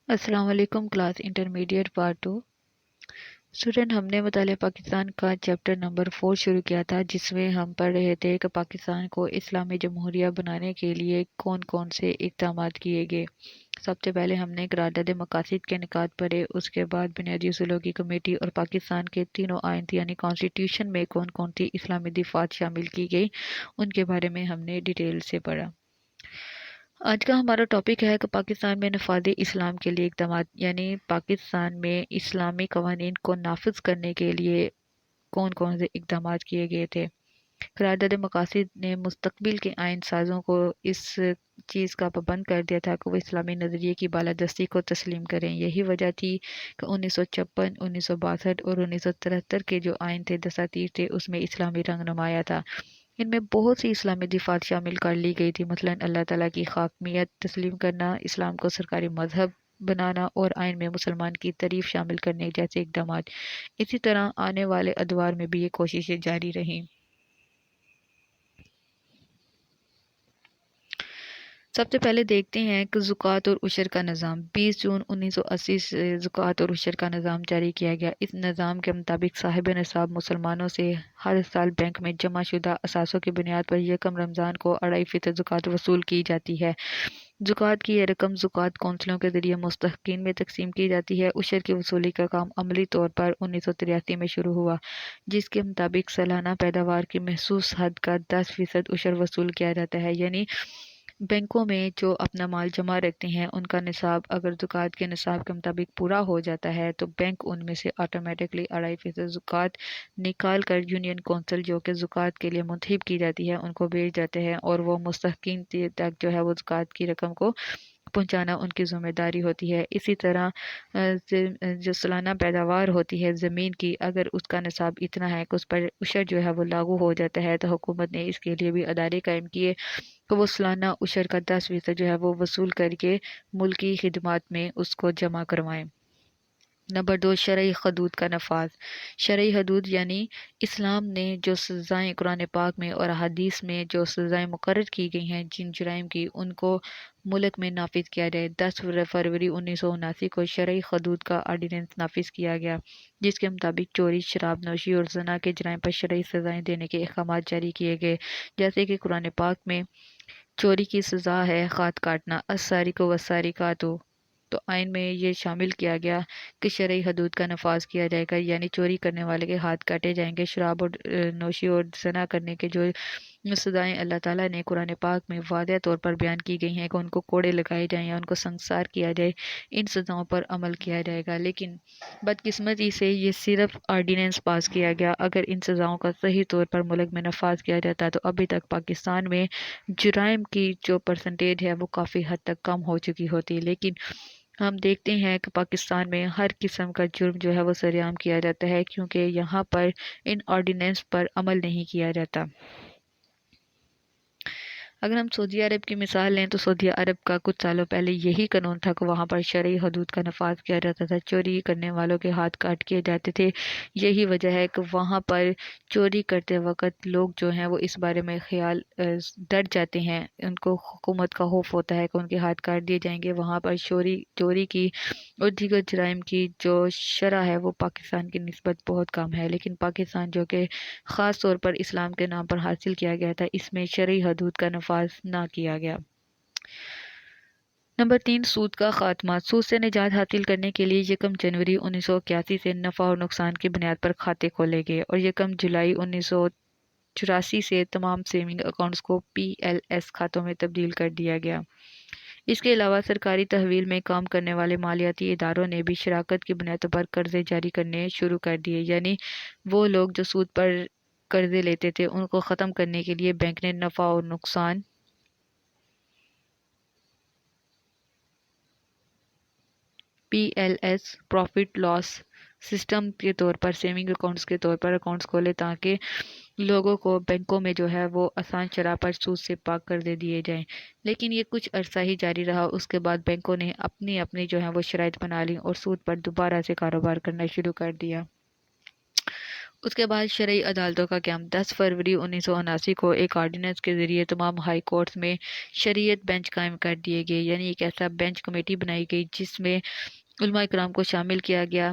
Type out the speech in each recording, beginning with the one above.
السلام علیکم class intermediate part 2 student ہم نے مطالعہ پاکستان کا چیپٹر نمبر 4 شروع کیا تھا، جس میں ہم پڑھ رہے تھے کہ پاکستان کو اسلامی جمہوریہ بنانے کے لیے کون کون سے اقدامات کیے گئے۔ سب سے پہلے ہم نے قرارداد مقاصد کے نکات پڑھے، اس کے بعد بنیادی اصولوں کی کمیٹی اور پاکستان کے تینوں آئین یعنی کانسٹیٹیوشن میں کون کون سی اسلامی دفعات شامل کی گئی ان کے بارے میں ہم نے ڈیٹیل سے پڑھا۔ آج کا ہمارا ٹاپک ہے کہ پاکستان میں نفاذ اسلام کے لیے اقدامات، یعنی پاکستان میں اسلامی قوانین کو نافذ کرنے کے لیے کون کون سے اقدامات کیے گئے تھے۔ قرارداد مقاصد نے مستقبل کے آئین سازوں کو اس چیز کا پابند کر دیا تھا کہ وہ اسلامی نظریے کی بالادستی کو تسلیم کریں۔ یہی وجہ تھی کہ 1956، 1962 اور 1973 کے جو آئین تھے، دساتیر تھے، اس میں اسلامی رنگ نمایاں تھا۔ ان میں بہت سی اسلامی دفعات شامل کر لی گئی تھی، مثلا اللہ تعالیٰ کی حاکمیت تسلیم کرنا، اسلام کو سرکاری مذہب بنانا اور آئین میں مسلمان کی تعریف شامل کرنے جیسے اقدامات۔ اسی طرح آنے والے ادوار میں بھی یہ کوششیں جاری رہیں۔ سب سے پہلے دیکھتے ہیں کہ زکوٰۃ اور عشر کا نظام۔ 20 جون 1980 سے زکوٰۃ اور عشر کا نظام جاری کیا گیا۔ اس نظام کے مطابق صاحب نصاب مسلمانوں سے ہر سال بینک میں جمع شدہ اثاثوں کی بنیاد پر یکم رمضان کو 2.5% زکوٰۃ وصول کی جاتی ہے۔ زکوٰۃ کی یہ رقم زکوٰۃ کونسلوں کے ذریعے مستحقین میں تقسیم کی جاتی ہے۔ عشر کی وصولی کا کام عملی طور پر 1983 میں شروع ہوا، جس کے مطابق سالانہ پیداوار کی محسوس حد کا 10% عشر وصول کیا جاتا ہے، یعنی بینکوں میں جو اپنا مال جمع رکھتے ہیں ان کا نصاب اگر زکوٰۃ کے نصاب کے مطابق پورا ہو جاتا ہے تو بینک ان میں سے آٹومیٹکلی 2.5% زکوٰۃ نکال کر یونین کونسل جو کہ زکوٰۃ کے لیے منتخب کی جاتی ہے ان کو بھیج جاتے ہیں، اور وہ مستحقین تک جو ہے وہ زکوٰۃ کی رقم کو پہنچانا ان کی ذمہ داری ہوتی ہے۔ اسی طرح جو سالانہ پیداوار ہوتی ہے زمین کی، اگر اس کا نصاب اتنا ہے کہ اس پر عشر جو ہے وہ لاگو ہو جاتا ہے تو حکومت نے اس کے لیے بھی ادارے قائم کیے کہ وہ سالانہ عشر کا 10% جو ہے وہ وصول کر کے ملکی خدمات میں اس کو جمع کروائیں۔ نمبر 2، شرعی حدود کا نفاذ۔ شرعی حدود یعنی اسلام نے جو سزائیں قرآن پاک میں اور احادیث میں جو سزائیں مقرر کی گئی ہیں جن جرائم کی، ان کو ملک میں نافذ کیا جائے۔ 10 فروری 1979 کو شرعی حدود کا آرڈیننس نافذ کیا گیا، جس کے مطابق چوری، شراب نوشی اور زنا کے جرائم پر شرعی سزائیں دینے کے احکامات جاری کیے گئے، جیسے کہ قرآن پاک میں چوری کی سزا ہے ہاتھ کاٹنا، السارق والسارقۃ، تو آئین میں یہ شامل کیا گیا کہ شرعی حدود کا نفاذ کیا جائے گا، یعنی چوری کرنے والے کے ہاتھ کاٹے جائیں گے۔ شراب اور نوشی اور زنا کرنے کے جو سزائیں اللہ تعالیٰ نے قرآن پاک میں واضح طور پر بیان کی گئی ہیں کہ ان کو کوڑے لگائے جائیں یا ان کو سنگسار کیا جائے، ان سزاؤں پر عمل کیا جائے گا۔ لیکن بدقسمتی سے یہ صرف آرڈیننس پاس کیا گیا، اگر ان سزاؤں کا صحیح طور پر ملک میں نفاذ کیا جاتا تو ابھی تک پاکستان میں جرائم کی جو پرسنٹیج ہے وہ کافی حد تک کم ہو چکی ہوتی۔ لیکن ہم دیکھتے ہیں کہ پاکستان میں ہر قسم کا جرم جو ہے وہ سرعام کیا جاتا ہے، کیونکہ یہاں پر ان آرڈیننس پر عمل نہیں کیا جاتا۔ اگر ہم سعودی عرب کی مثال لیں تو سعودی عرب کا کچھ سالوں پہلے یہی قانون تھا کہ وہاں پر شرعی حدود کا نفاذ کیا جاتا تھا، چوری کرنے والوں کے ہاتھ کاٹ کیے جاتے تھے۔ یہی وجہ ہے کہ وہاں پر چوری کرتے وقت لوگ جو ہیں وہ اس بارے میں ڈر جاتے ہیں، ان کو حکومت کا خوف ہوتا ہے کہ ان کے ہاتھ کاٹ دیے جائیں گے۔ وہاں پر چوری کی اور دیگر جرائم کی جو شرح ہے وہ پاکستان کی نسبت بہت کم ہے، لیکن پاکستان جو کہ خاص طور پر اسلام کے نام پر حاصل کیا گیا تھا، اس میں شرعی حدود کا نفاذ نہ کیا گیا۔ نمبر 3، سود کا خاتمہ۔ سود سے نجات حاصل کرنے کے لیے 1 جنوری 1981 سے نفع اور نقصان کی بنیاد پر کھاتے کھولے گئے، اور 1 جولائی 1984 سے تمام سیونگ اکاؤنٹس کو PLS کھاتوں میں تبدیل کر دیا گیا۔ اس کے علاوہ سرکاری تحویل میں کام کرنے والے مالیاتی اداروں نے بھی شراکت کی بنیاد پر قرضے جاری کرنے شروع کر دیے، یعنی وہ لوگ جو سود پر قرضے لیتے تھے ان کو ختم کرنے کے لیے بینک نے نفع اور نقصان PLS پروفٹ لاس سسٹم کے طور پر سیونگ اکاؤنٹس کے طور پر اکاؤنٹس کھولے تاکہ لوگوں کو بینکوں میں جو ہے وہ آسان شرح پر سود سے پاک قرضے دیے جائیں۔ لیکن یہ کچھ عرصہ ہی جاری رہا، اس کے بعد بینکوں نے اپنی جو ہے وہ شرائط بنا لی اور سود پر دوبارہ سے کاروبار کرنا شروع کر دیا۔ اس کے بعد شرعی عدالتوں کا قیام 10 فروری 1979 کو ایک آرڈیننس کے ذریعے تمام ہائی کورٹس میں شریعت بینچ قائم کر دیے گئے، یعنی ایک ایسا بینچ کمیٹی بنائی گئی جس میں علماء کرام کو شامل کیا گیا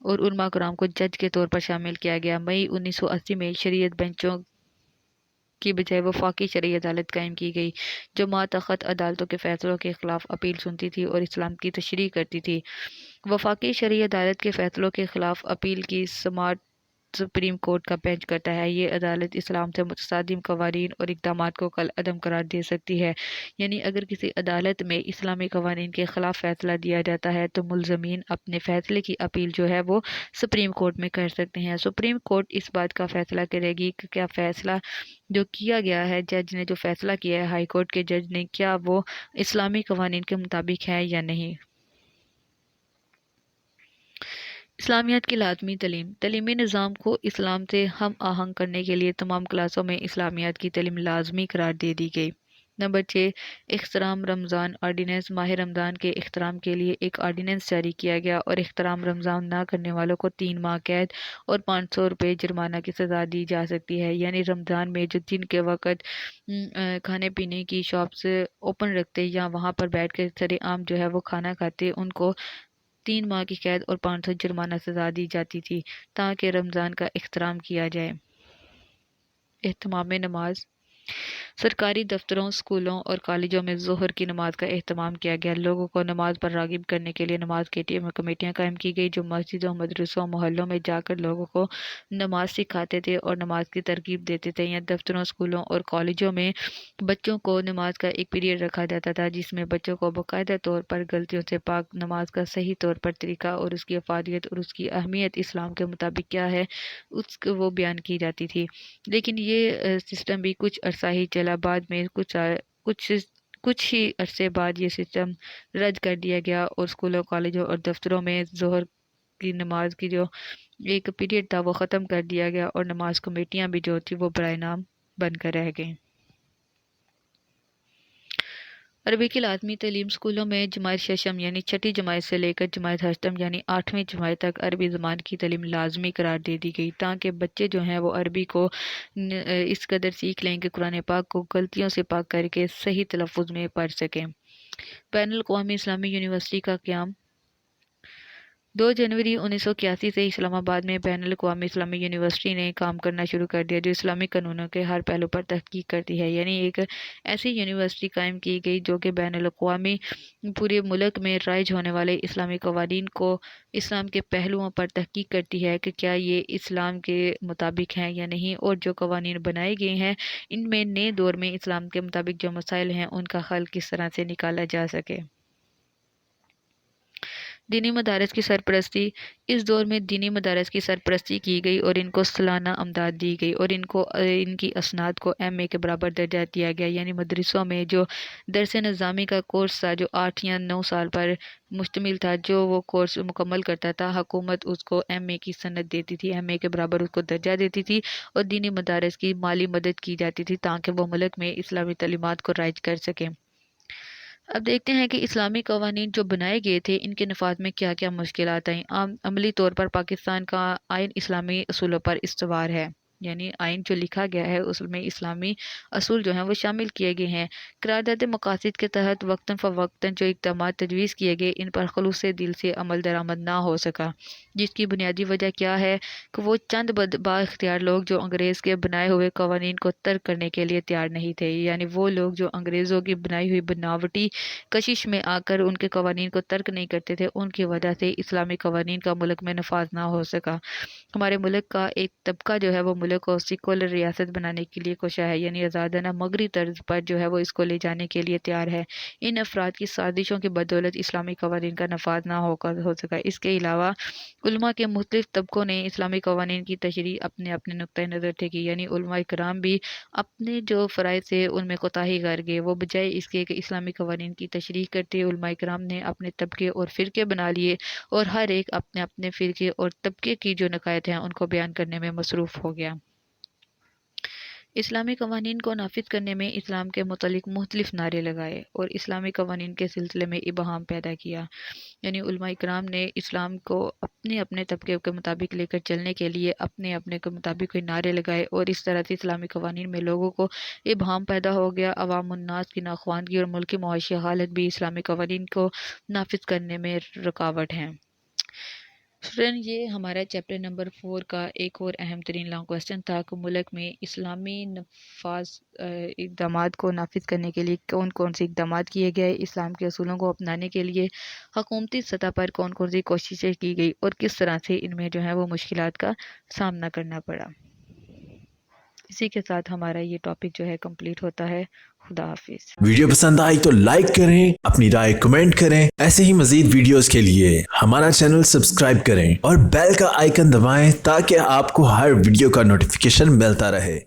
اور علماء کرام کو جج کے طور پر شامل کیا گیا۔ مئی 1980 میں شریعت بینچوں کی بجائے وفاقی شرعی عدالت قائم کی گئی جو ماتحت عدالتوں کے فیصلوں کے خلاف اپیل سنتی تھی اور اسلام کی تشریح کرتی تھی۔ وفاقی شرعی عدالت کے فیصلوں کے خلاف اپیل کی سماعت سپریم کورٹ کا بینچ کرتا ہے۔ یہ عدالت اسلام سے متصادم قوانین اور اقدامات کو کالعدم قرار دے سکتی ہے، یعنی اگر کسی عدالت میں اسلامی قوانین کے خلاف فیصلہ دیا جاتا ہے تو ملزمین اپنے فیصلے کی اپیل جو ہے وہ سپریم کورٹ میں کر سکتے ہیں۔ سپریم کورٹ اس بات کا فیصلہ کرے گی کہ کیا فیصلہ جو کیا گیا ہے، جج نے جو فیصلہ کیا ہے ہائی کورٹ کے جج نے، کیا وہ اسلامی قوانین کے مطابق ہے یا نہیں۔ اسلامیات کی لازمی تعلیم۔ تعلیمی نظام کو اسلام سے ہم آہنگ کرنے کے لیے تمام کلاسوں میں اسلامیات کی تعلیم لازمی قرار دے دی گئی۔ نمبر 6، احترام رمضان آرڈیننس۔ ماہ رمضان کے احترام کے لیے ایک آرڈیننس جاری کیا گیا اور احترام رمضان نہ کرنے والوں کو 3 ماہ قید اور 500 روپے جرمانہ کی سزا دی جا سکتی ہے، یعنی رمضان میں جو دن کے وقت کھانے پینے کی شاپس اوپن رکھتے یا وہاں پر بیٹھ کر سر عام جو ہے وہ کھانا کھاتے، ان کو 3 ماہ کی قید اور 500 جرمانہ سزا دی جاتی تھی تاکہ رمضان کا احترام کیا جائے۔ اہتمام نماز۔ سرکاری دفتروں، اسکولوں اور کالجوں میں ظہر کی نماز کا اہتمام کیا گیا۔ لوگوں کو نماز پر راغب کرنے کے لیے نماز کی کمیٹیاں قائم کی گئی جو مسجدوں، مدرسوں، محلوں میں جا کر لوگوں کو نماز سکھاتے تھے اور نماز کی ترغیب دیتے تھے۔ یا دفتروں، اسکولوں اور کالجوں میں بچوں کو نماز کا ایک پیریڈ رکھا جاتا تھا جس میں بچوں کو باقاعدہ طور پر غلطیوں سے پاک نماز کا صحیح طور پر طریقہ اور اس کی افادیت اور اس کی اہمیت اسلام کے مطابق کیا ہے اس کو وہ بیان کی جاتی تھی۔ لیکن یہ سسٹم بھی کچھ عرصہ ہی چلا، بعد میں کچھ ہی عرصے بعد یہ سسٹم رد کر دیا گیا اور اسکولوں، کالجوں اور دفتروں میں ظہر کی نماز کی جو ایک پیریڈ تھا وہ ختم کر دیا گیا اور نماز کمیٹیاں بھی جو تھی وہ برائے نام بن کر رہ گئیں۔ عربی کی لازمی تعلیم۔ اسکولوں میں جماعت ششم یعنی چھٹی جماعت سے لے کر جماعت ہشتم یعنی 8ویں جماعت تک عربی زبان کی تعلیم لازمی قرار دے دی گئی تاکہ بچے جو ہیں وہ عربی کو اس قدر سیکھ لیں کہ قرآن پاک کو غلطیوں سے پاک کر کے صحیح تلفظ میں پڑھ سکیں۔ بین الاقوامی اسلامی یونیورسٹی کا قیام۔ 2 جنوری 1981 سے اسلام آباد میں بین الاقوامی اسلامی یونیورسٹی نے کام کرنا شروع کر دیا جو اسلامی قانونوں کے ہر پہلو پر تحقیق کرتی ہے، یعنی ایک ایسی یونیورسٹی قائم کی گئی جو کہ بین الاقوامی پورے ملک میں رائج ہونے والے اسلامی قوانین کو اسلام کے پہلوؤں پر تحقیق کرتی ہے کہ کیا یہ اسلام کے مطابق ہیں یا نہیں، اور جو قوانین بنائے گئے ہیں ان میں نئے دور میں اسلام کے مطابق جو مسائل ہیں ان کا حل کس طرح سے نکالا جا سکے۔ دینی مدارس کی سرپرستی۔ اس دور میں دینی مدارس کی سرپرستی کی گئی اور ان کو سالانہ امداد دی گئی اور ان کی اسناد کو ایم اے کے برابر درجہ دیا گیا، یعنی مدرسوں میں جو درس نظامی کا کورس تھا جو 8 یا 9 سال پر مشتمل تھا، جو وہ کورس مکمل کرتا تھا حکومت اس کو ایم اے کی سند دیتی تھی، ایم اے کے برابر اس کو درجہ دیتی تھی اور دینی مدارس کی مالی مدد کی جاتی تھی تاکہ وہ ملک میں اسلامی تعلیمات کو رائج کر سکیں۔ اب دیکھتے ہیں کہ اسلامی قوانین جو بنائے گئے تھے ان کے نفاذ میں کیا کیا مشکلات آئیں۔ عملی طور پر پاکستان کا آئین اسلامی اصولوں پر استوار ہے، یعنی آئین جو لکھا گیا ہے اس میں اسلامی اصول جو ہیں وہ شامل کیے گئے ہیں۔ قرارداد مقاصد کے تحت وقتاً فوقتاً جو اقدامات تجویز کیے گئے ان پر خلوص دل سے عمل درآمد نہ ہو سکا، جس کی بنیادی وجہ کیا ہے کہ وہ چند با اختیار لوگ جو انگریز کے بنائے ہوئے قوانین کو ترک کرنے کے لیے تیار نہیں تھے، یعنی وہ لوگ جو انگریزوں کی بنائی ہوئی بناوٹی کشش میں آ کر ان کے قوانین کو ترک نہیں کرتے تھے، ان کی وجہ سے اسلامی قوانین کا ملک میں نفاذ نہ ہو سکا۔ ہمارے ملک کا ایک طبقہ جو ہے وہ ملک کو سیکولر ریاست بنانے کے لیے کوشاں ہے، یعنی آزادانہ مغربی طرز پر جو ہے وہ اس کو لے جانے کے لیے تیار ہے۔ ان افراد کی سازشوں کی بدولت اسلامی قوانین کا نفاذ نہ ہو سکا۔ اس کے علاوہ علماء کے مختلف طبقوں نے اسلامی قوانین کی تشریح اپنے اپنے نقطۂ نظر سے کی، یعنی علماء کرام بھی اپنے جو فرائض سے ان میں کوتاہی کر گئے، وہ بجائے اس کے کہ اسلامی قوانین کی تشریح کرتے علماء کرام نے اپنے طبقے اور فرقے بنا لیے اور ہر ایک اپنے اپنے فرقے اور طبقے کی جو نقائص ہیں ان کو بیان کرنے میں مصروف ہو گیا۔ اسلامی قوانین کو نافذ کرنے میں اسلام کے متعلق مختلف نعرے لگائے اور اسلامی قوانین کے سلسلے میں ابہام پیدا کیا۔ یعنی علماء اکرام نے اسلام کو اپنے اپنے طبقے کے مطابق لے کر چلنے کے لیے اپنے اپنے کے مطابق کوئی نعرے لگائے، اور اس طرح سے اسلامی قوانین میں لوگوں کو ابہام پیدا ہو گیا۔ عوام الناس کی ناخواندگی اور ملکی معاشی حالت بھی اسلامی قوانین کو نافذ کرنے میں رکاوٹ ہیں۔ اسٹوڈنٹ، یہ ہمارا چیپٹر نمبر 4 کا ایک اور اہم ترین لانگ کویسچن تھا کہ ملک میں اسلامی نفاذ اقدامات کو نافذ کرنے کے لیے کون کون سے اقدامات کیے گئے، اسلام کے اصولوں کو اپنانے کے لیے حکومتی سطح پر کون کون سی کوششیں کی گئی، اور کس طرح سے ان میں جو ہے وہ مشکلات کا سامنا کرنا پڑا۔ اسی کے ساتھ ہمارا یہ ٹاپک جو ہے کمپلیٹ ہوتا ہے۔ خدا حافظ۔ ویڈیو پسند آئی تو لائک کریں، اپنی رائے کمنٹ کریں۔ ایسے ہی مزید ویڈیوز کے لیے ہمارا چینل سبسکرائب کریں اور بیل کا آئیکن دبائیں تاکہ آپ کو ہر ویڈیو کا نوٹیفیکیشن ملتا رہے۔